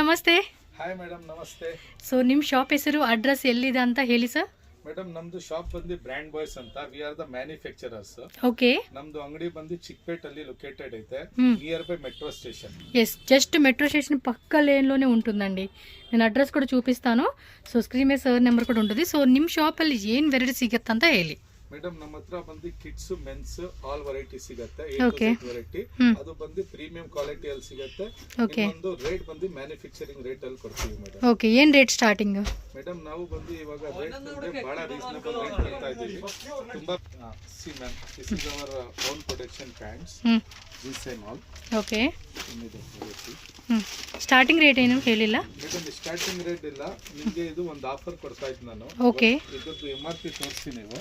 ನಮಸ್ತೆ. Hi madam ನಮಸ್ತೆ. So ನಿಮ್ಮ ಶಾಪ್ ಹೆಸರು ಅಡ್ರೆಸ್ ಎಲ್ಲಿದೆ ಅಂತ ಹೇಳಿ ಸರ್. ಮೇಡಮ್ ನಮ್ದು ಶಾಪ್ ಬಂದು ಬ್ರ್ಯಾಂಡ್ ಬಾಯ್ಸ್ ಅಂತ. We are the manufacturers. Okay. ನಮ್ದು ಅಂಗಡಿ ಬಂದು ಚಿಕ್ಕಪೇಟ್ ಅಲ್ಲಿ లొకేటెడ్ అయితే nearby metro station. Yes just metro station పక్క లేన్లోనే ఉంటుందండి. నేను ಅಡ್ರೆಸ್ ಕೂಡ చూపిస్తాను. ಸೊ ಸ್ಕ್ರೀನ್ ಮೇಲೆ ಸರ್ ನಂಬರ್ ಕೂಡ ఉంటుంది. ಸೊ ನಿಮ್ಮ ಶಾಪಲ್ಲಿ ಏನು ವೆರೈಟಿ ಸಿಗುತ್ತೆ ಅಂತ ಹೇಳಿ. ಮೇಡಮ್ ನಮ್ಮ ಹತ್ರ ಬಂದು ಕಿಡ್ಸ್ ಮೆನ್ಸ್ ಆಲ್ ವೆರೈಟಿ ಸಿಗುತ್ತೆ. ವೆರೈಟಿ ಅದು ಬಂದು ಪ್ರೀಮಿಯಂ ಕ್ವಾಲಿಟಿ ಅಲ್ಲಿ ಸಿಗುತ್ತೆ. ಒಂದು ರೇಟ್ ಬಂದು ಮ್ಯಾನುಫ್ಯಾಕ್ಚರಿಂಗ್ ರೇಟ್ ಅಲ್ಲಿ ಕೊಡ್ತೀವಿ ಮೇಡಮ್. ಓಕೆ, ಏನು ರೇಟ್ ಸ್ಟಾರ್ಟಿಂಗ್? ಮೇಡಮ್ ನಾವು ಬಂದು ಇವಾಗ ರೇಟ್ ಬಂದು ಬಹಳ ರೀಸನಬಲ್ ರೇಟ್ ಕೊಡ್ತಾ ಇದ್ದೀವಿ. ತುಂಬಾ ಸಿ ma'am, this is our own production pants design all. Okay, starting rate ಏನು ಹೇಳಿಲ್ಲ ಮೇಡಮ್. ಸ್ಟಾರ್ಟಿಂಗ್ ರೇಟ್ ಇಲ್ಲ, ನಿಮಗೆ ಇದು ಒಂದು ಆಫರ್ ಕೊಡ್ತಾ ಇದ್ದೀನಿ ನಾನು. ಓಕೆ, ಇದರದ್ದು MRP ತೋರಿಸಿ ನೀವು.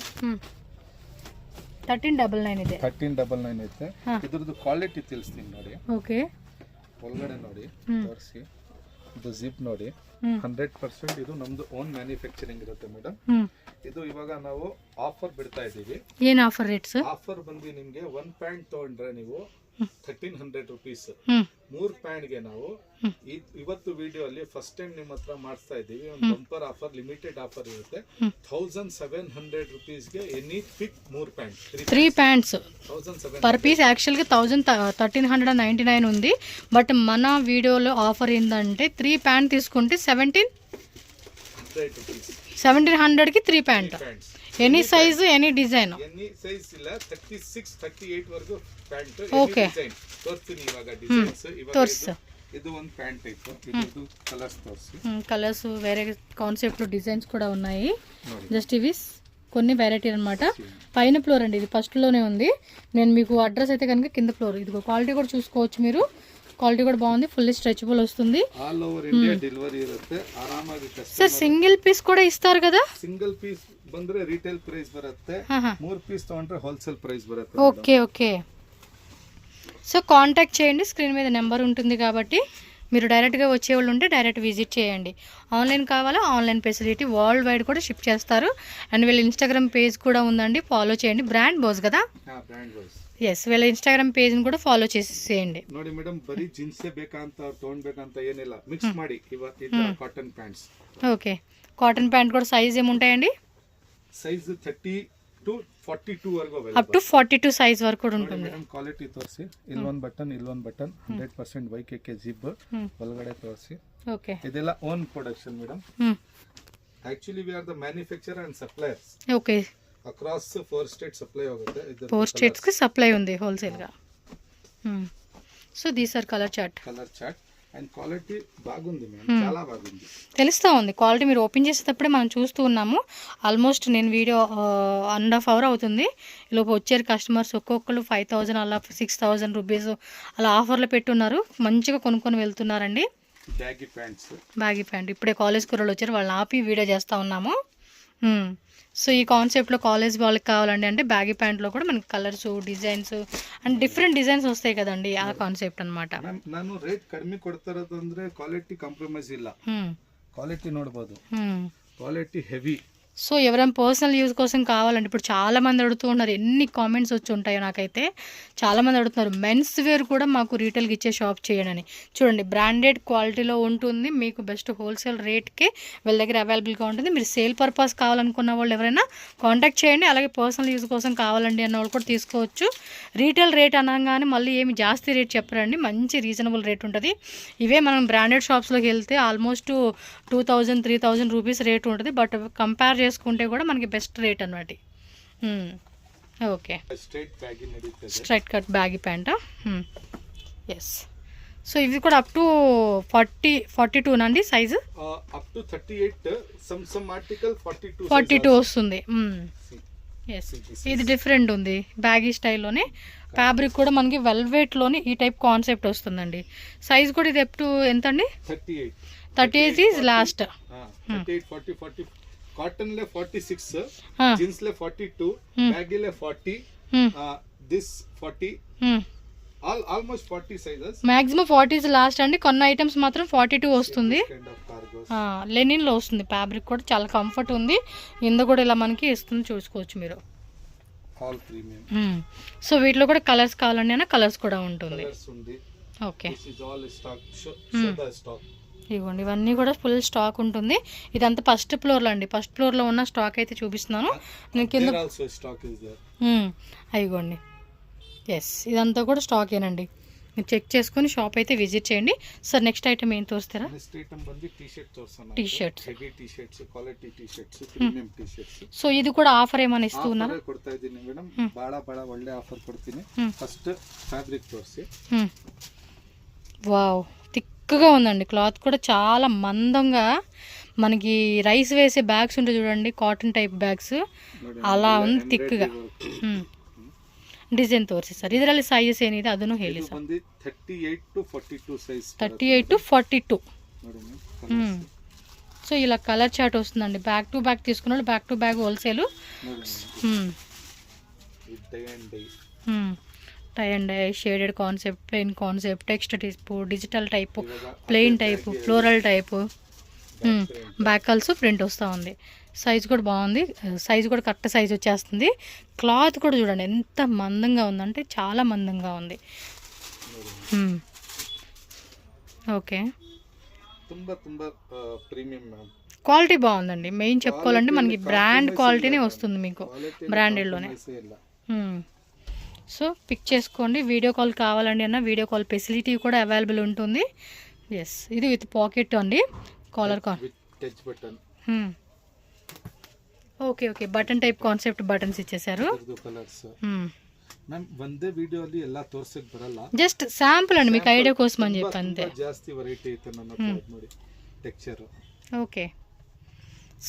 1399 ಇದೆ. 1399 ಐತೆ. ಇದರದ್ದು ಕ್ವಾಲಿಟಿ ತಿಳಿಸ್ತೀನಿ ನೋಡಿ. ಓಕೆ, ಒಳಗಡೆ ನೋಡಿ ತೋರಿಸಿ. ಇದು ಜಿಪ್ ನೋಡಿ, 100% ಇದು ನಮ್ದು ಓನ್ ಮ್ಯಾನುಫ್ಯಾಕ್ಚರಿಂಗ್ ಇರುತ್ತೆ ಮೇಡಮ್. ಇದು ಇವಾಗ ನಾವು ಆಫರ್ ಬಿಡ್ತಾ ಇದ್ದೀವಿ. ಏನು ಆಫರ್ ರೇಟ್ ಸರ್? ಆಫರ್ ಬಂದು ನಿಮಗೆ 1 ಪ್ಯಾಂಟ್ ತಗೊಂಡ್ರೆ ನೀವು 1300 rupees. 3 ಪ್ಯಾಂಟ್ ಗೆ ನಾವು ಇವತ್ತು ವಿಡಿಯೋ ಅಲ್ಲಿ ಫಸ್ಟ್ ಟೈಮ್ ನಿಮ್ಮ ಹತ್ರ ಮಾಡಿಸ್ತಾ ಇದ್ದೀವಿ. ಒಂದು ಬಂಪರ್ ಆಫರ್, ಲಿಮಿಟೆಡ್ ಆಫರ್ ಇರುತ್ತೆ. 1700 rupees ಗೆ any pick 3 pant. 3 pants 1700 per piece. యాక్చువల్గా 1399 ఉంది. బట్ మన వీడియోలో ఆఫర్ ఏంటంటే 3 ప్యాంట్ తీసుకుంటే 1700కి 3 pant. Any size any design. Any size ಇಲ್ಲ, 36 38 ವರೆಗೂ ಪ್ಯಾಂಟ್. ಓಕೆ, ತೋರಿಸ್ತೀನಿ ಇವಾಗ ಡಿಸೈನ್ಸ್. ತೋರಿಸಿ. ಇದು ಒಂದು ಪ್ಯಾಂಟ್ ಟೈಪ್. ಇದು ಕಲರ್ಸ್ ತೋರಿಸಿ. కలర్స్ వేరే కాన్సెప్ట్ డిజైన్స్ కూడా ఉన్నాయి. జస్ట్ ఇవి కొన్ని వెరైటీ అన్నమాట. పైన ఫ్లోర్ అండి, ఇది ఫస్ట్ లోనే ఉంది. నేను మీకు అడ్రస్ అయితే కనుక కింద ఫ్లోర్. ఇది క్వాలిటీ కూడా చూసుకోవచ్చు మీరు. క్వాలిటీ కూడా బాగుంది, ఫుల్ స్ట్రెచబుల్ వస్తుంది. ఆల్ ఓవర్ ఇండియా డెలివరీ ఇರುತ್ತೆ. ఆರಾಮಾಗಿ ಸರ್ సింగిల్ పీస్ కూడా ఇస్తారు కదా? సింగిల్ పీస్ ಬಂದ್ರೆ ರಿಟೇಲ್ ಪ್ರೈಸ್ ಬರುತ್ತೆ. 3 పీస్ ತಗೊಂಡ್ರೆ ಹೋಲ್ಸೇಲ್ ಪ್ರೈಸ್ ಬರುತ್ತೆ. Okay okay. సో కాంటాక్ట్ చేయండి, స్క్రీన్ మీద నెంబర్ ఉంటుంది కాబట్టి. మీరు డైరెక్ట్గా వచ్చేవాళ్ళు ఉంటే డైరెక్ట్ విజిట్ చేయండి. ఆన్లైన్ కావాలా, ఆన్లైన్ ఫెసిలిటీ వరల్డ్ వైడ్ కూడా షిప్ చేస్తారు. అండ్ వీళ్ళ ఇన్స్టాగ్రామ్ పేజ్ కూడా ఉందండి, ఫాలో చేయండి. బ్రాండ్ బాస్ కదా? ఎస్, వీళ్ళ ఇన్స్టాగ్రామ్ పేజ్ని కూడా ఫాలో చేసేయండి. ನೋಡಿ ಮೇಡಮ್, ಬರೀ ಜೀನ್ಸೇ ಬೇಕಂತ ತಗೊಂಡ್ಬೇಕಂತ ಏನಿಲ್ಲ, ಮಿಕ್ಸ್ ಮಾಡಿ ಇವತ್ತು cotton pants. Okay, cotton pant కూడా సైజ్ ఏముంటాయండి? సైజ్ 30 to 42 వరకు అప్ టు 42 సైజ్ వరకు కూడా ఉంటుంది. ಮೇಡಮ್ ಕ್ವಾಲಿಟಿ ತೋರಿಸಿ. ಇಲ್ಲೊಂದು ಬಟನ್ 100% YKK ಜಿಪ್ ಒಳಗಡೆ ತೋರಿಸಿ. ఓకే, ಇದೆಲ್ಲ own production madam. Actually we are the manufacturer and suppliers. Okay, across 4 states supply అవుతుంది. 4 స్టేట్స్ కి సప్లై ఉంది హోల్సేల్ గా. So these are colour chart. And quality బాగుంది మేడం, చాలా బాగుంది. తెలుస్తా ఉంది క్వాలిటీ. మీరు ఓపెన్ చేసేటప్పుడే మనం చూస్తూ ఉన్నాము. ఆల్మోస్ట్ నేను వీడియో 1.5 hour అవుతుంది. లోపు వచ్చారు కస్టమర్స్. ఒక్కొక్కరు 5000 అలా 6000 రూపీస్ అలా ఆఫర్లు పెట్టున్నారు. మంచిగా కొనుక్కొని వెళ్తున్నారండి. బ్యాగీ ప్యాంట్ ఇప్పుడే కాలేజ్ కుర్రలు వచ్చారు, వాళ్ళని ఆపి వీడియో చేస్తూ ఉన్నాము. సో ఈ కాన్సెప్ట్లో కాలేజ్ వాళ్ళకి కావాలండి అంటే బ్యాగీ ప్యాంట్లో కూడా మనకి colours, designs and different designs వస్తాయి కదండి, ఆ కాన్సెప్ట్ అనమాట. ನಾನು ರೇಟ್ ಕಡಿಮೆ ಕೊಡ್ತಾರದಂದ್ರೆ ಕ್ವಾಲಿಟಿ ಕಾಂಪ್ರಮೈಸ್ ಇಲ್ಲ. ಕ್ವಾಲಿಟಿ ನೋಡಬಹುದು, ಕ್ವಾಲಿಟಿ ಹೆವಿ. సో ఎవరైనా పర్సనల్ యూజ్ కోసం కావాలంటే ఇప్పుడు చాలామంది అడుగుతూ ఉన్నారు. ఎన్ని కామెంట్స్ వచ్చి ఉంటాయో నాకైతే. చాలామంది అడుగుతున్నారు మెన్స్ వేర్ కూడా మాకు రీటైల్కి ఇచ్చే షాప్ చేయడని. చూడండి, బ్రాండెడ్ క్వాలిటీలో ఉంటుంది, మీకు బెస్ట్ హోల్సేల్ రేట్కే వీళ్ళ దగ్గర అవైలబుల్గా ఉంటుంది. మీరు సేల్ పర్పస్ కావాలనుకున్న వాళ్ళు ఎవరైనా కాంటాక్ట్ చేయండి. అలాగే పర్సనల్ యూజ్ కోసం కావాలండి అన్న వాళ్ళు కూడా తీసుకోవచ్చు. రీటైల్ రేట్ అనగానే మళ్ళీ ఏమి జాస్తి రేట్ చెప్పరండి, మంచి రీజనబుల్ రేట్ ఉంటుంది. ఇవే మనం బ్రాండెడ్ షాప్స్లోకి వెళ్తే ఆల్మోస్ట్ 2000-3000 రూపీస్ రేట్ ఉంటుంది. బట్ కంపేర్ చేసుకుంటే కూడా మనకి బెస్ట్ రేట్ అన్నమాట. Okay, straight cut baggy pant. Yes, so ఇవి కూడా అప్ టు 42 నండి size. Up to 38, some article 42 వస్తుంది. ఎస్, ఇది డిఫరెంట్ ఉంది, బ్యాగీ స్టైల్లోనే. ఫ్యాబ్రిక్ కూడా మనకి వెల్వెట్లోని ఈ టైప్ కాన్సెప్ట్ వస్తుందండి. సైజ్ కూడా ఇది అప్ టు ఎంత అండి? 38 ఈజ్ లాస్ట్. 40 కాటన్ లే 46, జీన్స్ లే 42, బ్యాగీ లే 40, this 40, almost 40 sizes. Maximum 40 is last అండి. కొన్ని ఐటమ్స్ మాత్రం 42 వస్తుంది. లెనిన్ లో వస్తుంది. ఫ్యాబ్రిక్ కూడా చాలా కంఫర్ట్ ఉంది. ఇంద కూడా ఇలా మనకి ఇస్తుంది, చూసుకోవచ్చు మీరు. All premium. సో వీటిలో కూడా కలర్స్ కావాలండి అన్న కలర్స్ కూడా ఉంటుంది. ఓకే, ఇదిగోండి ఇవన్నీ కూడా ఫుల్ స్టాక్ ఉంటుంది. ఇదంతా ఫస్ట్ ఫ్లోర్లో అండి. ఫస్ట్ ఫ్లోర్లో ఉన్న స్టాక్ అయితే చూపిస్తున్నాను నేను కింద. Also stock is there. అయిగోండి ఎస్ ఇదంతా కూడా స్టాకేనండి. మీరు చెక్ చేసుకొని షాప్ అయితే విజిట్ చేయండి. సార్ నెక్స్ట్ ఐటమ్ ఏం తోస్తారా? నెక్స్ట్ ఐటమ్ ಬಂದು టీ షర్ట్ తోస్తాను. T shirts, heavy T shirts, quality T shirts, premium T shirts. So ఇది కూడా ఆఫర్ ఏమైనా ఇస్తూ ఉన్నారా? ಆಫರ್ ಕೊಡ್ತಾ ಇದ್ದೀನಿ ಮೇಡಮ್. ಬಹಳ ಒಳ್ಳೆ ಆಫರ್ ಕೊಡ್ತೀನಿ. ಫಸ್ಟ್ ಫ್ಯಾಬ್ರಿಕ್ ತೋರಿಸಿ. వావ్ థిక్గా ఉందండి. క్లాత్ కూడా చాలా మందంగా, మనకి రైస్ వేసే బ్యాగ్స్ ఉంటాయి చూడండి, కాటన్ టైప్ బ్యాగ్స్ ಅలా ఉంది థిక్గా. ಡಿಸೈನ್ ತೋರಿಸಿ ಸರ್. ಇದರಲ್ಲಿ ಸೈಜಸ್ ಏನಿದೆ ಅದನ್ನು ಹೇಳಿ sir. 38 to 42 size. 38 to 42. So ఇలా కలర్ చార్ట్ వస్తుందండి. బ్యాక్ టు బ్యాక్ తీసుకున్న వాళ్ళు back to back wholesale. Tie and dye, shaded concept, plain concept, text type, digital type, plain type, floral type, back also print వస్తూ ఉంది. Size కూడా బాగుంది. Size కూడా correct size వచ్చేస్తుంది. Cloth కూడా చూడండి ఎంత మందంగా ఉందంటే చాలా మందంగా ఉంది. ఓకే క్వాలిటీ బాగుందండి. మెయిన్ చెప్పుకోవాలంటే మనకి బ్రాండ్ క్వాలిటీనే వస్తుంది మీకు బ్రాండెడ్లోనే. సో పిక్ చేసుకోండి. వీడియో కాల్ కావాలండి అన్న వీడియో కాల్ ఫెసిలిటీ కూడా అవైలబుల్ ఉంటుంది. ఎస్ ఇది విత్ పాకెట్ అండి. Collar okay okay button type concept buttons ఇచ్చేసారు. ಒಂದೇ ವಿಡಿಯೋ ಅಲ್ಲಿ ಎಲ್ಲ ತೋರಿಸಕ್ಕೆ ಬರಲ್ಲ, జస్ట్ శాంపుల్ అండి మీకు ఐడియా కోసం అని చెప్పి అంతే. ಜಾಸ್ತಿ ವೆರೈಟಿ ಐತೆ ನನ್ನ ಹತ್ರ ನೋಡಿ టెక్స్చర్. ఓకే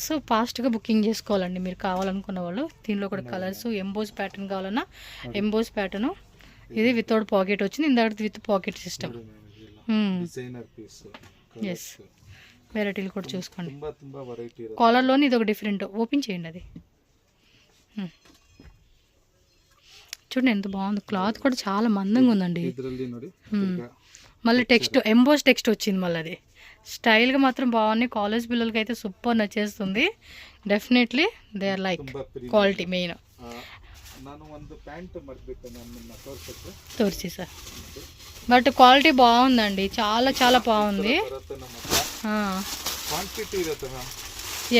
సో ఫాస్ట్గా బుకింగ్ చేసుకోవాలండి మీరు కావాలనుకున్న వాళ్ళు. దీనిలో కూడా కలర్స్, ఎంబోజ్ ప్యాటర్న్ కావాలన్నా ఎంబోజ్ ప్యాటర్న్. ఇది వితౌట్ పాకెట్ వచ్చింది, ఇందాక with pocket system. Designer piece. Yes వెరైటీలు కూడా చూసుకోండి. ತುಂಬಾ వెరైటీ. కాలర్లోని ఇది ఒక డిఫరెంట్. ఓపెన్ చేయండి అది. చూడండి ఎంత బాగుంది. క్లాత్ కూడా చాలా మందంగా ఉందండి. మళ్ళీ టెక్స్ట్ ఎంబోస్ టెక్స్ట్ వచ్చింది. మళ్ళీ అది స్టైల్గా మాత్రం బాగున్నాయి. కాలేజ్ పిల్లలకి అయితే సూపర్ నచ్చేస్తుంది. Definitely they are like quality main. తోర్చి సార్ బట్ క్వాలిటీ బాగుందండి. చాలా చాలా బాగుంది.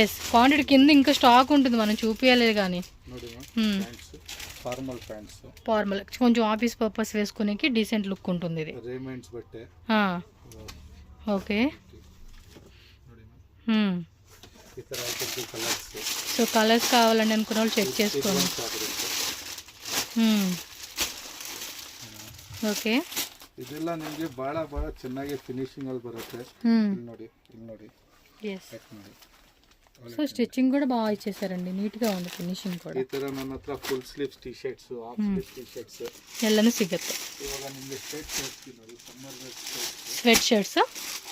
ఎస్ క్వాంటిటీ కింద ఇంకా స్టాక్ ఉంటుంది, మనం చూపించలేదు కానీ. ఫార్మల్ కొంచెం ఆఫీస్ పర్పస్ వేసుకునేకి డీసెంట్ లుక్ ఉంటుంది ఇది. ఓకే సో కలర్స్ కావాలండి అనుకున్న వాళ్ళు చెక్ చేసుకోండి. ఓకే ಇದೆಲ್ಲ ನಿಮಗೆ ಬಹಳ ಚೆನ್ನಾಗಿ ಫಿನಿಶಿಂಗ್ ಅಲ್ಲಿ ಬರುತ್ತೆ. ನೋಡಿ ಇಲ್ಲಿ ನೋಡಿ. ಎಸ್ సో స్టిచ్చింగ్ కూడా బాగా ఇచ్చేసారండి. నీట్గా ఉంది ఫినిషింగ్ కూడా. ಈ ತರ ನನ್ನ ಹತ್ರ full sleeves T shirts, half sleeves T shirts ಎಲ್ಲಾನು ಸಿಗುತ್ತೆ. ಇವಾಗ ನಿಮಗೆ ಸ್ವೆಟ್ ಶರ್ಟ್ಸ್ ನೋಡಿ, summer wear sweatshirts,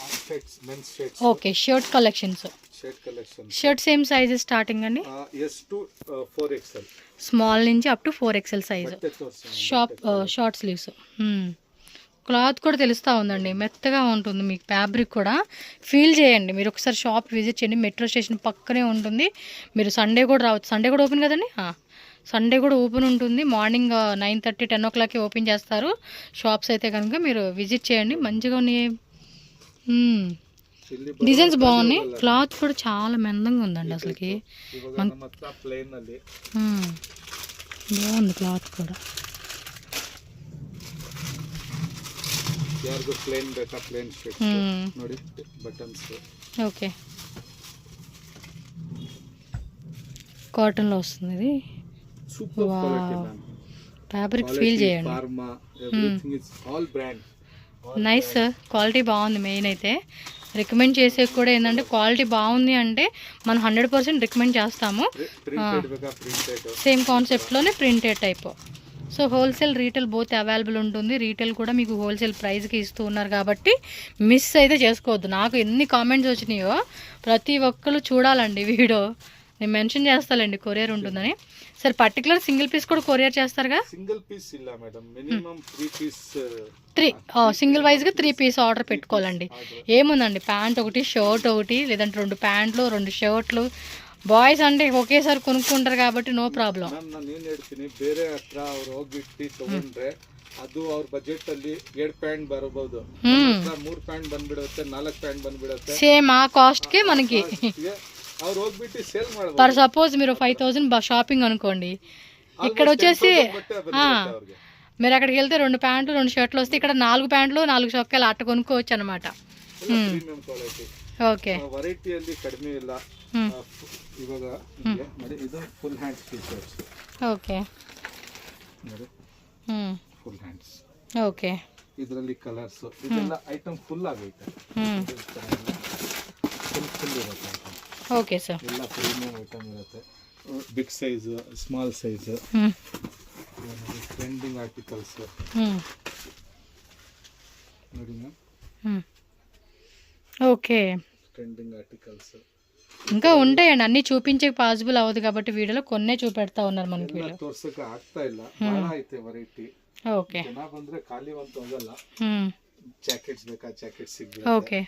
half shirts, men's shirts. Okay shirt collections. Shirt collection. Shirt same size starting అండి. S to 4XL. స్మాల్ నుంచి up to 4XL size. Short sleeves. Cloth కూడా తెలుస్తూ ఉందండి, మెత్తగా ఉంటుంది. మీకు ఫ్యాబ్రిక్ కూడా ఫీల్ చేయండి. మీరు ఒకసారి షాప్ విజిట్ చేయండి. మెట్రో స్టేషన్ పక్కనే ఉంటుంది. మీరు సండే కూడా రావచ్చు. సండే కూడా ఓపెన్ కదండి. సండే కూడా ఓపెన్ ఉంటుంది. మార్నింగ్ 9:30, 10 o'clock ఓపెన్ చేస్తారు షాప్స్ అయితే కనుక మీరు విజిట్ చేయండి. మంచిగా ఉన్నాయి. డిజైన్స్ బాగున్నాయి. క్లాత్ కూడా చాలా మందంగా ఉందండి అసలుకి. బాగుంది క్లాత్ కూడా. ಯಾರಿಗೂ ಪ್ಲೇನ್ ಬೇಕಾ ಪ್ಲೇನ್ ಶರ್ಟ್ ನೋಡಿ, ಬಟನ್ಸ್. ఓకే కాటన్లో వస్తుంది ఇది. Super quality ma'am. Fabric feel చేయండి. Formal everything is all brand. Nice sir. Quality బాగుంది. మెయిన్ అయితే రికమెండ్ చేసే కూడా ఏంటంటే క్వాలిటీ బాగుంది అంటే మనం 100% రికమెండ్ చేస్తాము. సేమ్ కాన్సెప్ట్లోనే printed type. So wholesale retail both available ఉంటుంది. రీటైల్ కూడా మీకు హోల్సేల్ ప్రైస్కి ఇస్తూ ఉన్నారు కాబట్టి మిస్ అయితే చేసుకోవద్దు. నాకు ఎన్ని కామెంట్స్ వచ్చినాయో ప్రతి ఒక్కరు చూడాలండి వీడియో. నేను మెన్షన్ చేస్తానండి కొరియర్ ఉంటుందని. సార్ పర్టికులర్ సింగిల్ పీస్ కూడా కొరియర్ చేస్తారుగా? సింగిల్ పీస్ ಇಲ್ಲ మేడం, మినిమం 3 పీస్. 3 సింగిల్ వైజ్గా 3 పీస్ ఆర్డర్ పెట్టుకోవాలండి. ఏముందండి, ప్యాంట్ ఒకటి, షర్ట్ ఒకటి, లేదంటే 2 ప్యాంట్లు, 2 షర్ట్లు, ಬಾಯ್ಸ್ అంటే ఒకేసారి కొనుక్కుంటారు కాబట్టి నో ప్రాబ్లం. ನಾನು ಏನು ಹೇಳ್ತೀನಿ, ಬೇರೆ ಹತ್ರ ಅವ್ರು ಹೋಗ್ಬಿಟ್ಟು ತಗೊಂಡ್ರೆ ಅದು ಅವ್ರ ಬಜೆಟ್ ಅಲ್ಲಿ 7 ಪ್ಯಾಂಟ್ ಬರಬಹುದು, 3 ಪ್ಯಾಂಟ್ ಬಂದ್ಬಿಡುತ್ತೆ, 4 ಪ್ಯಾಂಟ್ ಬಂದ್ಬಿಡುತ್ತೆ. సేమ్ ఆ కాస్ట్ కి మనకి ಅವ್ರು ಹೋಗ್ಬಿಟ್ಟು ಸೇಲ್ ಮಾಡಬಹುದು. ఫర్ సపోజ్ మీరు 5000 షాపింగ్ అనుకోండి, ఇక్కడ వచ్చేసి మీరు అక్కడికి వెళ్తే 2 ప్యాంట్లు 2 షర్ట్లు వస్తే ఇక్కడ 4 ప్యాంట్లు 4 చొక్కాలు అట్ట కొనుక్కోవచ్చు అనమాట. Premium quality. ఓకే, ವೆರೈಟಿಯಲ್ಲಿ ಕಡಿಮೆ ಇಲ್ಲ. ಇವಾಗ ನೋಡಿ, ಇದು full hands T shirts. Okay ನೋಡಿ, ಫುಲ್ ಹ್ಯಾಂಡ್ಸ್. ఓకే, ಇದರಲ್ಲಿ ಕಲರ್ಸ್, ಇದೆಲ್ಲ ಐಟಮ್ ಫುಲ್ ಆಗೈತೆ. ಫುಲ್ ಇರುತ್ತೆ ಐಟಮ್. Okay sir. ಎಲ್ಲ ಪ್ರೀಮಿಯಂ ಐಟಮ್ ಇರುತ್ತೆ. Big size, small size, trending articles ನೋಡಿ ಮ್ಯಾಮ್. ఓకే, ట్రెండింగ్ ఆర్టికల్స్ ఇంకా ఉంటాయండి, అన్ని చూపించే పాసిబుల్ అవ్వదు కాబట్టి వీడియోలో కొన్నే చూపెడతా ఉన్నారు మనకి వీళ్ళు. ತೋರ್ಸಕ್ಕೆ ಆಗ್ತಾ ಇಲ್ಲ, ಬಹಳ ಐತೆ ವೆರೈಟಿ. ఓకే, ಜನ ಬಂದ್ರೆ ಖಾಲಿ ಅಂತ ಹೋಗಲ್ಲ. ಜಾಕೆಟ್ಸ್ ಬೇಕಾ, ಜಾಕೆಟ್ ಸಿಗ್ಬೇಕು. ఓకే,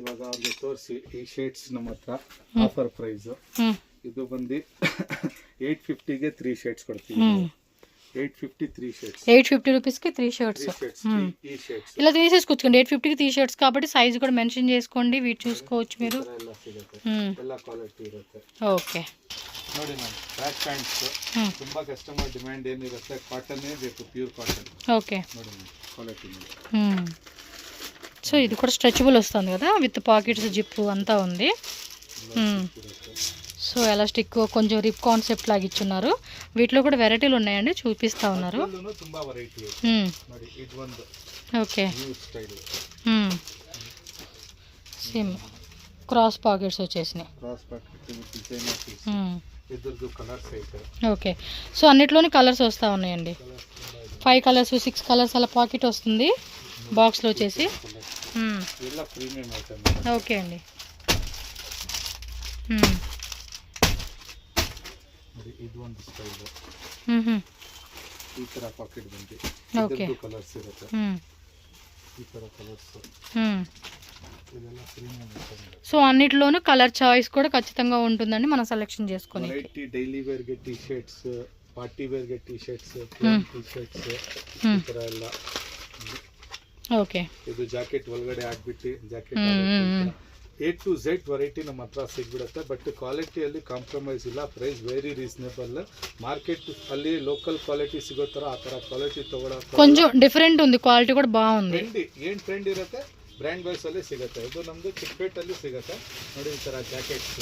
ಇವಾಗ ಅವ್ರಿಗೆ ತೋರಿಸಿ, ಈ ಶೇಡ್ಸ್ ನಮ್ಮ ಹತ್ರ ಆಫರ್ ಪ್ರೈಸ್. ಇದು ಬಂದು 850ಗೆ 3 ಶೇಡ್ಸ್ ಕೊಡ್ತೀವಿ. 850 3 షర్ట్స్. 850 రూపీస్కి 3 షర్ట్స్. ఈ షర్ట్స్ ఇలా తీసేసుకోవచ్చుకోండి. 850కి 3 షర్ట్స్ కాబట్టి సైజ్ కూడా మెన్షన్ చేసుకోండి, వీటి చూసుకోవచ్చు మీరు. ಎಲ್ಲ ಕ್ವಾಲಿಟಿ ಇರುತ್ತೆ. ఓకే, ನೋಡಿ ಮ್ಯಾಮ್, ಬ್ಯಾಕ್ ಪ್ಯಾಂಟ್ಸ್ ತುಂಬಾ ಕಸ್ಟಮರ್ ಡಿಮ್ಯಾಂಡ್ ಏನಿರುತ್ತೆ, ಕಾಟನ್ ಬೇಕು, ಪ್ಯೂರ್ ಕಾಟನ್. ఓకే, ನೋಡಿ ಮ್ಯಾಮ್, ಕ್ವಾಲಿಟಿ. సో ఇది కూడా స్ట్రెచబుల్ వస్తుంది కదా, విత్ పాకెట్స్, జిప్ అంతా ఉంది. సో ఎలాస్టిక్ కొంచెం రిప్ కాన్సెప్ట్ లాగా ఇచ్చున్నారు. వీటిలో కూడా వెరైటీలు ఉన్నాయండి, చూపిస్తా ఉన్నారు. ఓకే, సేమ్ క్రాస్ పాకెట్స్ వచ్చేసినాయి. ఓకే, సో అన్నిట్లోని కలర్స్ వస్తూ ఉన్నాయండి. 5 కలర్స్ 6 కలర్స్ అలా పాకెట్ వస్తుంది బాక్స్లో వచ్చేసి. ఓకే అండి. ಇದು ಒಂದು ಸ್ಟೈಲ್, ಈ ತರ ಪಾಕೆಟ್ ಬಂದಿ, ಇದರದ್ದು ಕಲರ್ಸ್ ಇರುತ್ತೆ, ಈ ತರ ಕಲರ್ಸ್, ಇದೆಲ್ಲ ಪ್ರೀಮಿಯಂ ಐಟಮ್. సో అన్నిట్లోనూ కలర్ చాయిస్ కూడా ఖచ్చితంగా ఉంటుందండి, మనం సెలెక్షన్ చేసుకొని. వెరైటీ డైలీ వేర్ ಗೆ ಟಿ ಶರ್ಟ್ಸ್, ಪಾರ್ಟಿ ವೇರ್ ಗೆ ಟಿ ಶರ್ಟ್ಸ್, ಟಿ ಶರ್ಟ್ಸ್, ಈ ತರ ಎಲ್ಲ. ಓಕೆ, ಇದು ಜಾಕೆಟ್ ಒಳಗಡೆ ಹಾಕ್ಬಿಟ್ಟು jacket A to Z variety ನಮ್ಮ ಹತ್ರ ಸಿಗ್ಬಿಡುತ್ತೆ. ಬಟ್ ಕ್ವಾಲಿಟಿಯಲ್ಲಿ ಕಾಂಪ್ರಮೈಸ್ ಇಲ್ಲ, ಪ್ರೈಸ್ ವೆರಿ ರೀಸನೇಬಲ್. ಮಾರ್ಕೆಟ್ ಅಲ್ಲಿ ಲೋಕಲ್ ಕ್ವಾಲಿಟಿ ಸಿಗೋ ಥರ ಆ ಥರ ಕ್ವಾಲಿಟಿ ತಗೊಳ್ಳೋ కొంచెం డిఫరెంట్ ఉంది, క్వాలిటీ కూడా బాగుంది. ಏನು ಟ್ರೆಂಡ್ ಇರುತ್ತೆ ಬ್ರ್ಯಾಂಡ್ ವೈಸ್ ಅಲ್ಲಿ ಸಿಗುತ್ತೆ. ಇದು ನಮ್ದು ಚಿಕ್ಕಪೇಟಲ್ಲಿ ಸಿಗುತ್ತೆ ನೋಡಿ, ಈ ಥರ ಜಾಕೆಟ್ಸ್,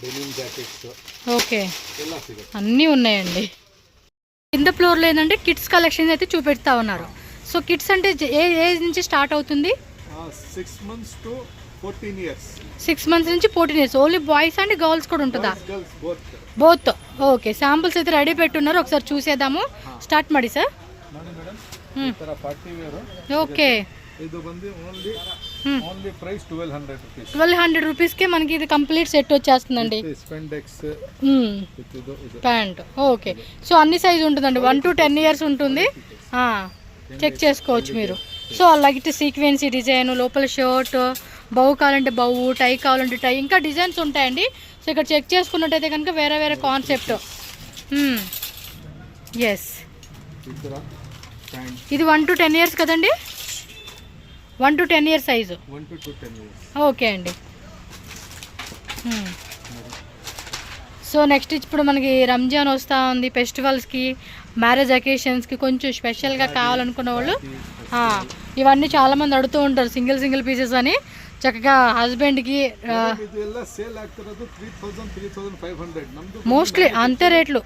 డెనిమ్ జాకెట్స్, ఓకే, ಎಲ್ಲ ಸಿಗುತ್ತೆ, అన్నీ ఉన్నాయండి. కింద ఫ్లోర్లో ఏంటంటే కిడ్స్ కలెక్షన్ అయితే చూపెడతా ఉన్నారు. సో కిడ్స్ అంటే ఏ ఏజ్ నుంచి స్టార్ట్ అవుతుంది? 6 months to 14 years. 6 months నుంచి 14 years. Only boys and girls కూడా ఉంటుందా? బోత్. ఓకే, శాంపుల్స్ అయితే రెడీ పెట్టున్నారు, ఒకసారి చూసేద్దాము. స్టార్ట్ ಮಾಡಿ ಸರ್. ನೋಡಿ ಮೇಡಮ್, ಈ ತರ ಪಾರ್ಟಿ ವೇರ್. ఓకే, ಇದು ಬಂದು ఓన్లీ ప్రైస్ 1200 రూపీస్. 1200 రూపీస్కే మనకి ఇది కంప్లీట్ సెట్ వచ్చేస్తుందండి. స్పెండెక్స్ ప్యాంట్. ఓకే, సో అన్ని సైజు ఉంటుందండి, 1 to 10 years ఉంటుంది. చెక్ చేసుకోవచ్చు మీరు. సో అలాగే సీక్వెన్సీ డిజైన్, లోపల షర్ట్, బౌ కావాలంటే బౌ, టై కావాలంటే టై, ఇంకా డిజైన్స్ ఉంటాయండి. సో ఇక్కడ చెక్ చేసుకున్నట్టయితే కనుక వేరే వేరే కాన్సెప్ట్. ఎస్, ఇది 1 to 10 years కదండి, 1 to 10 years సైజు. ఓకే అండి. సో నెక్స్ట్ ఇప్పుడు మనకి రంజాన్ వస్తూ ఉంది, ఫెస్టివల్స్కి, మ్యారేజ్ అకేషన్స్కి కొంచెం స్పెషల్గా కావాలనుకున్న వాళ్ళు ఇవన్నీ చాలామంది అడుగుతూ ఉంటారు, సింగిల్ పీసెస్ అని. చక్కగా హస్బెండ్కి మోస్ట్లీ అంతే రేట్లు.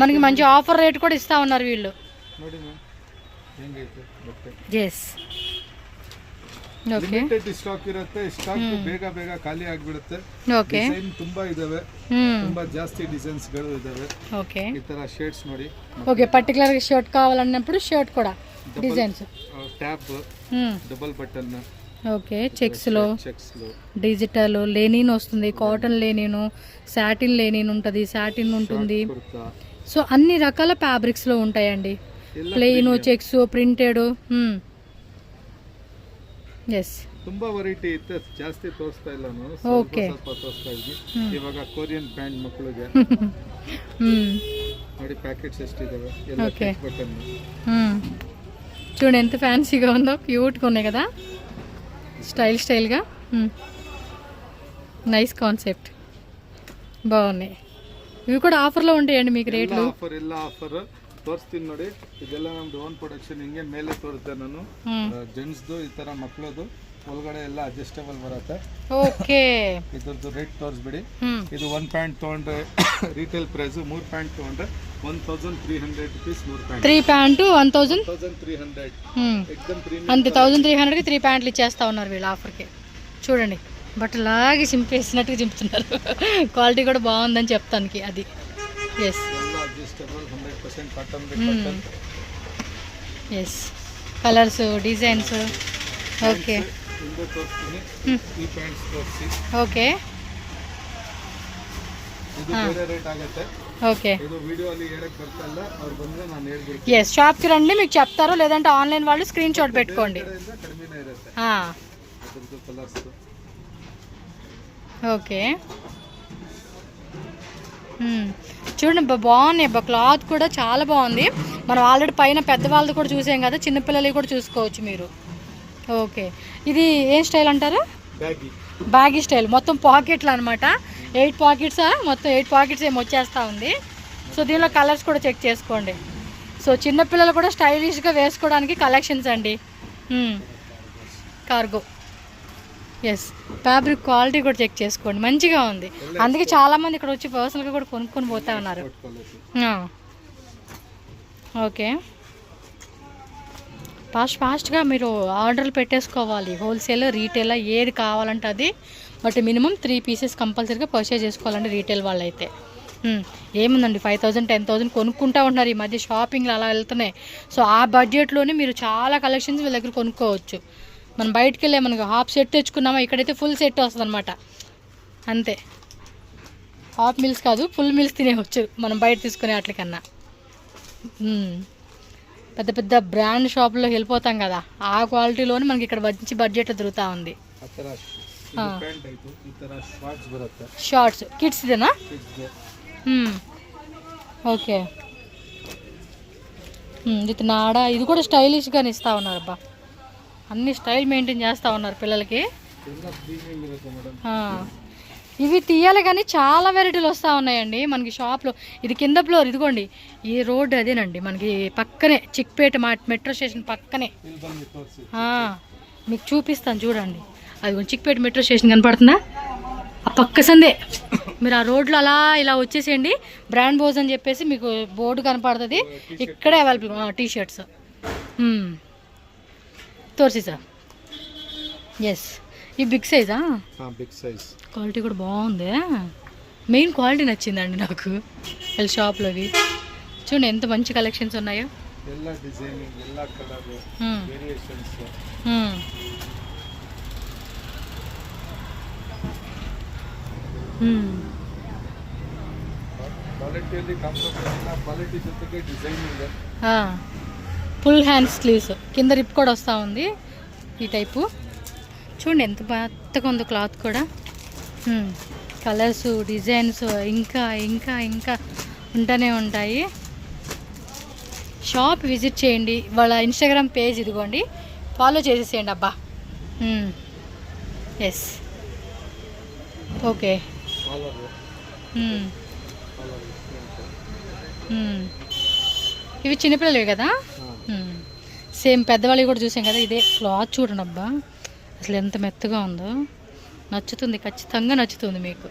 మనకి మంచి ఆఫర్ రేట్ కూడా ఇస్తా ఉన్నారు వీళ్ళు. ఎస్, ಲಿಮಿಟೆಡ್ ಸ್ಟಾಕ್ ಇರುತ್ತೆ, ಸ್ಟಾಕ್ ಬೇಗ ಖಾಲಿ ಆಗಿಬಿಡುತ್ತೆ. ಡಿಸೈನ್ ತುಂಬಾ ಇದಾವೆ, ತುಂಬಾ ಜಾಸ್ತಿ ಡಿಸೈನ್ಸ್ ಗಳು ಇದಾವೆ. ಓಕೆ, ಈ ತರ ಶರ್ಟ್ಸ್ ನೋಡಿ. ఓకే, పర్టికులర్ గా షర్ట్ కావాలన్నప్పుడు షర్ట్ కూడా designs, tab, double button. Okay, checks లో డిజిటల్ లెనిన్ వస్తుంది, కాటన్ లెనిన్, సాటిన్ లెనిన్ ఉంటుంది, సాటిన్ ఉంటుంది. సో అన్ని రకాల ఫ్యాబ్రిక్స్ లో ఉంటాయండి, ప్లెయిన్, చెక్స్, ప్రింటెడ్. ಎಸ್ ತುಂಬಾ ವೆರೈಟಿ ಇತ್ತು, ಜಾಸ್ತಿ ತೋರಿಸ್ತಾ ಇಲ್ಲ ನಾನು, Okay. ಸ್ವಲ್ಪ ತೋರಿಸ್ತಾ ಇದ್ವಿ. ಇವಾಗ ಕೊರಿಯನ್ ಪ್ಯಾಂಟ್ ಮಕ್ಕಳಿಗೆ ನೋಡಿ ಪ್ಯಾಕೆಟ್ಸ್ ಎಷ್ಟಿದಾವೆ ಎಲ್ಲ Okay. ಬಟನ್. చూడండి ఎంత ఫ్యాన్సీగా ఉందో, క్యూట్గా ఉన్నాయి కదా, స్టైల్గా. నైస్ కాన్సెప్ట్, బాగున్నాయి. ఇవి కూడా ఆఫర్లో ఉంటాయండి మీకు రేట్లు? ಎಲ್ಲ ಆಫರ್ ತೋರಿಸ್ತೀನಿ ನೋಡಿ. ಇದೆಲ್ಲ ನಮ್ದು ಓನ್ ಪ್ರೊಡಕ್ಷನ್. ಹಿಂಗೆ ಮೇಲೆ ತೋರಿಸ್ದೆ ನಾನು. ಜೆಂಟ್ಸ್ದು ಈ ತರ ಮಕ್ಕಳದು ಒಳಗಡೆ ಎಲ್ಲ ಅಡ್ಜಸ್ಟಬಲ್ ಬರುತ್ತೆ. ಓಕೆ, ಇದ್ರದ್ದು ರೇಟ್ ತೋರಿಸ್ಬಿಡಿ. ಇದು 1 ಪ್ಯಾಂಟ್ ತೊಗೊಂಡ್ರೆ ರಿಟೇಲ್ ಪ್ರೈಸ್, 3 ಪ್ಯಾಂಟ್ ತೊಗೊಂಡ್ರೆ 1300 rupees 3 ಪ್ಯಾಂಟ್. 3 ప్యాంటు 1300 ఎక్దమ్ ప్రీమియం. అంతే, 1300కి 3 ప్యాంట్లు ఇచ్చేస్తా ఉన్నారు వీళ్ళు ఆఫర్కి. చూడండి బట్టలాగి చింపేసినట్టుగా చింపుతున్నారు. క్వాలిటీ కూడా బాగుందని చెప్తానికి అది. ఎస్ ಎಲ್ಲ adjustable 100% cotton cotton. Yes colours, designs. Okay ಹಿಂದೆ ತೋರಿಸ್ತೀನಿ. ಈ ಪ್ಯಾಂಟ್ಸ್ ತೋರಿಸಿ. ఓకే ಇದು ಬೇರೆ ರೇಟ್ ಆಗುತ್ತೆ. ఓకే ಇದು ವಿಡಿಯೋ ಅಲ್ಲಿ ಹೇಳಕ್ ಬರ್ತಾ ಇಲ್ಲ, ಅವ್ರು ಬಂದ್ರೆ ನಾನು ಹೇಳ್ಬಿಡ್ತೀನಿ. ఎస్ షాప్కి రండి, మీకు చెప్తారు. లేదంటే ఆన్లైన్ వాళ్ళు స్క్రీన్ షాట్ పెట్టుకోండి. ಕಡಿಮೆನೇ ಇರುತ್ತೆ ಅದ್ರದ್ದು ಕಲರ್ಸ್. ఓకే చూడండి బాగున్నాయి అబ్బా, క్లాత్ కూడా చాలా బాగుంది. మనం ఆల్రెడీ పైన పెద్దవాళ్ళది కూడా చూసాం కదా, చిన్నపిల్లలవి కూడా చూసుకోవచ్చు మీరు. ఓకే, ఇది ఏం స్టైల్ అంటారు? బ్యాగీ స్టైల్, మొత్తం పాకెట్లు అనమాట. 8 పాకెట్సా? మొత్తం 8 పాకెట్స్ ఏమి వచ్చేస్తూ ఉంది. సో దీనిలో కలర్స్ కూడా చెక్ చేసుకోండి. సో చిన్నపిల్లలు కూడా స్టైలిష్గా వేసుకోవడానికి కలెక్షన్స్ అండి. కార్గో. ఎస్, ఫ్యాబ్రిక్ క్వాలిటీ కూడా చెక్ చేసుకోండి, మంచిగా ఉంది. అందుకే చాలామంది ఇక్కడ వచ్చి పర్సనల్గా కూడా కొనుక్కొని పోతా ఉన్నారు. ఓకే, ఫాస్ట్గా మీరు ఆర్డర్లు పెట్టేసుకోవాలి. హోల్సేల్, రీటైల్ ఏది కావాలంటే అది. బట్ మినిమం 3 పీసెస్ కంపల్సరీగా పర్చేజ్ చేసుకోవాలండి రీటైల్ వాళ్ళు అయితే. ఏముందండి 5000 10,000 కొనుక్కుంటా ఉంటున్నారు ఈ మధ్య, షాపింగ్లు అలా వెళ్తున్నాయి. సో ఆ బడ్జెట్లోనే మీరు చాలా కలెక్షన్స్ వీళ్ళ దగ్గర కొనుక్కోవచ్చు. మనం బయటకు వెళ్ళే మనకు హాఫ్ సెట్ తెచ్చుకున్నామా, ఇక్కడైతే ఫుల్ సెట్ వస్తుంది అనమాట. అంతే, హాఫ్ మీల్స్ కాదు ఫుల్ మీల్స్ తినేవచ్చు మనం బయట తీసుకునే వాటికన్నా. పెద్ద పెద్ద బ్రాండ్ షాపుల్లో వెళ్ళిపోతాం కదా, ఆ క్వాలిటీలోనే మనకి ఇక్కడ మంచి బడ్జెట్ దొరుకుతూ ఉంది. షార్ట్స్ కిడ్స్ ఇదేనా? ఓకే, విత్ నాడా. ఇది కూడా స్టైలిష్గానే ఇస్తూ ఉన్నారు అబ్బా, అన్ని స్టైల్ మెయింటైన్ చేస్తూ ఉన్నారు పిల్లలకి. ఇవి తీయాలి కానీ చాలా వెరైటీలు వస్తూ ఉన్నాయండి మనకి షాప్లో. ఇది కింద ఫ్లోర్, ఇదిగోండి ఈ రోడ్ అదేనండి మనకి పక్కనే, చిక్పేట మెట్రో స్టేషన్ పక్కనే. మీకు చూపిస్తాను చూడండి, అది చిక్పేట మెట్రో స్టేషన్ కనపడుతుందా? ఆ పక్క సందే మీరు ఆ రోడ్లో అలా ఇలా వచ్చేసేయండి. బ్రాండ్ బోజ్ అని చెప్పేసి మీకు బోర్డు కనపడుతుంది. ఇక్కడే అవైలబుల్ టీ షర్ట్స్. తోర్సి సార్. ఎస్, ఈ బిగ్ సైజా? Big size. క్వాలిటీ కూడా బాగుంది. మెయిన్ క్వాలిటీ నచ్చిందండి నాకు వీళ్ళ షాప్లోవి. చూడండి ఎంత మంచి కలెక్షన్స్ ఉన్నాయో. ಎಲ್ಲ ಡಿಸೈನಿಂಗ್, ಎಲ್ಲ ಕಲರ್ ವೇರಿಯೇಷನ್ಸ್. ಕ್ವಾಲಿಟಿಯಲ್ಲಿ ಕಾಂಪ್ರಮೈಸ್ ಇಲ್ಲ, ಕ್ವಾಲಿಟಿ ಜೊತೆಗೆ ಡಿಸೈನಿಂಗ್. ఫుల్ హ్యాండ్ స్లీవ్స్, కింద రిప్ కూడా వస్తూ ఉంది ఈ టైపు. చూడండి ఎంత మెత్తగా ఉందో క్లాత్ కూడా. కలర్స్, డిజైన్స్ ఇంకా ఇంకా ఇంకా ఉంటూనే ఉంటాయి. షాప్ విజిట్ చేయండి, వాళ్ళ ఇన్స్టాగ్రామ్ పేజ్ ఇదిగోండి, ఫాలో చేసేసేయండి అబ్బా. Yes, okay. ఇవి చిన్నపిల్లలే కదా, సేమ్ పెద్దవాళ్ళవి కూడా చూసాం కదా. ఇదే క్లాత్ చూడండి అబ్బా, అసలు ఎంత మెత్తగా ఉందో. నచ్చుతుంది, ఖచ్చితంగా నచ్చుతుంది మీకు.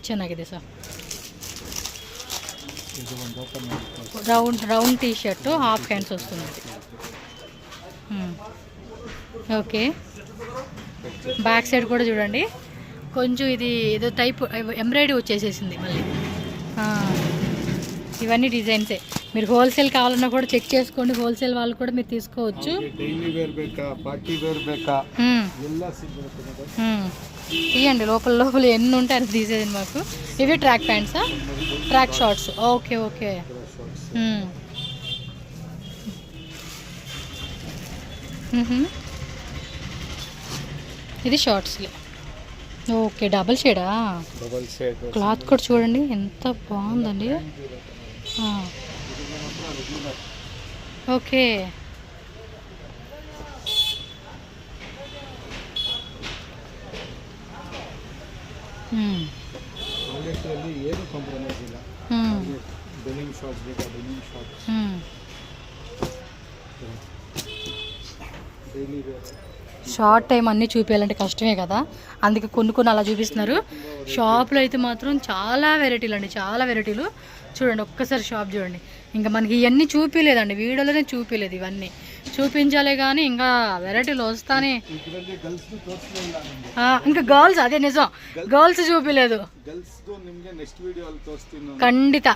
ಚೆನ್ನಾಗಿದೆ sir. Round T shirt, half hands వస్తుంది. ఓకే, బ్యాక్ సైడ్ కూడా చూడండి కొంచెం ఇది ఏదో టైప్ ఎంబ్రాయిడరీ వచ్చేసేసింది మళ్ళీ. ఇవన్నీ డిజైన్సే. మీరు హోల్సేల్ కావాలన్నా కూడా చెక్ చేసుకోండి, హోల్సేల్ వాళ్ళు కూడా మీరు తీసుకోవచ్చు. డైలీ వేర్ ಬೇಕಾ, పార్టీ వేర్ ಬೇಕಾ, ಎಲ್ಲ ಸಿಗುತ್ತೆ. ఇవ్వండి లోపల ఎన్ని ఉంటాయి అది తీసేది మాకు. ఇవి ట్రాక్ ప్యాంట్సా? Track shorts. Okay okay. ఇది షార్ట్స్లే. ఓకే, డబల్ షేడా? Double shade. క్లాత్ కూడా చూడండి ఎంత బాగుందండి. ఓకే, ಕ್ವಾಲಿಟಿಯಲ್ಲಿ ಏನು ಕಾಂಪ್ರಮೈಸ್ ಇಲ್ಲ. ಡೆನಿಮ್ ಶಾರ್ಟ್ಸ್ ಬೇಕಾ denim shorts, daily wear. Short time అన్నీ చూపించాలంటే కష్టమే కదా, అందుకే కొన్ని అలా చూపిస్తున్నారు. షాప్లో అయితే మాత్రం చాలా వెరైటీలు అండి, చాలా వెరైటీలు. చూడండి ఒక్కసారి షాప్ చూడండి. ఇంకా మనకి ఇవన్నీ చూపించలేదండి, వీడియోలోనే చూపించలేదు. ఇవన్నీ చూపించాలే కానీ ఇంకా వెరైటీలు వస్తానే. ఇంకా గర్ల్స్, అదే నిజం, గర్ల్స్ చూపించలేదు. నెక్స్ట్ వీడియోಲ್ಲಿ ತೋರಿಸ್ತೀನಿ ಖಂಡಿತ.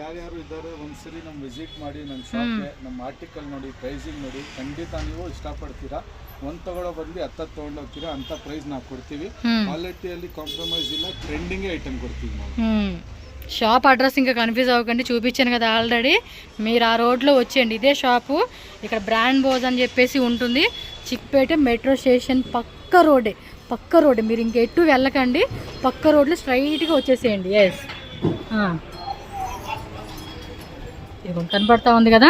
ಯಾರ್ಯಾರು ಇದ್ದಾರೆ ಒಂದ್ಸರಿ ನಮ್ಮ ವಿಸಿಟ್ ಮಾಡಿ ನಮ್ಮ ಶಾಪ್ಗೆ, ನಮ್ಮ ಆರ್ಟಿಕಲ್ ನೋಡಿ, ಪ್ರೈಸಿಂಗ್ ನೋಡಿ, ಖಂಡಿತ ನೀವು ಇಷ್ಟಪಡ್ತೀರಾ. ಒಂದು ತಗೊಳ್ಳೋ ಬಂದು 10 ತೊಗೊಂಡು ಹೋಗ್ತೀರಾ, ಅಂತ ಪ್ರೈಸ್ ನಾವು ಕೊಡ್ತೀವಿ. ಕ್ವಾಲಿಟಿಯಲ್ಲಿ ಕಾಂಪ್ರಮೈಸ್ ಇಲ್ಲ, ಟ್ರೆಂಡಿಂಗ್ ಐಟಮ್ ಕೊಡ್ತೀವಿ ನಾವು. షాప్ అడ్రస్ ఇంకా కన్ఫ్యూజ్ అవ్వకండి, చూపించాను కదా ఆల్రెడీ. మీరు ఆ రోడ్లో వచ్చేయండి, ఇదే షాపు. ఇక్కడ బ్రాండ్ బోజ్ అని చెప్పేసి ఉంటుంది, చిక్పేట మెట్రో స్టేషన్ పక్క రోడ్డే. మీరు ఇంకెట్టు వెళ్ళకండి, పక్క రోడ్లో స్ట్రైట్గా వచ్చేసేయండి. ఎస్, ఇది కనపడతా ఉంది కదా,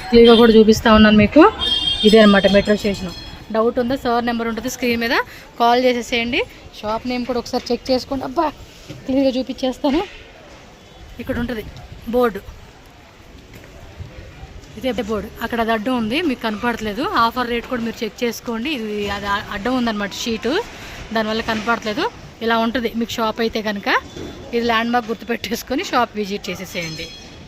క్లియర్గా కూడా చూపిస్తూ ఉన్నాను మీకు. ఇదే అనమాట మెట్రో స్టేషన్. డౌట్ ఉందా, సార్ నెంబర్ ఉంటుంది స్క్రీన్ మీద, కాల్ చేసేసేయండి. షాప్ నేమ్ కూడా ఒకసారి చెక్ చేసుకోండి. అబ్బా, క్లియర్గా చూపించేస్తాను. ఇక్కడ ఉంటుంది బోర్డు, ఇదే బోర్డు. అక్కడ అది అడ్డం ఉంది, మీకు కనపడట్లేదు. ఆఫర్ రేట్ కూడా మీరు చెక్ చేసుకోండి. ఇది అది అడ్డం ఉందన్నమాట షీటు, దానివల్ల కనపడట్లేదు. ఇలా ఉంటుంది మీకు షాప్ అయితే కనుక. ఇది ల్యాండ్ మార్క్ గుర్తుపెట్టేసుకొని షాప్ విజిట్ చేసేసేయండి.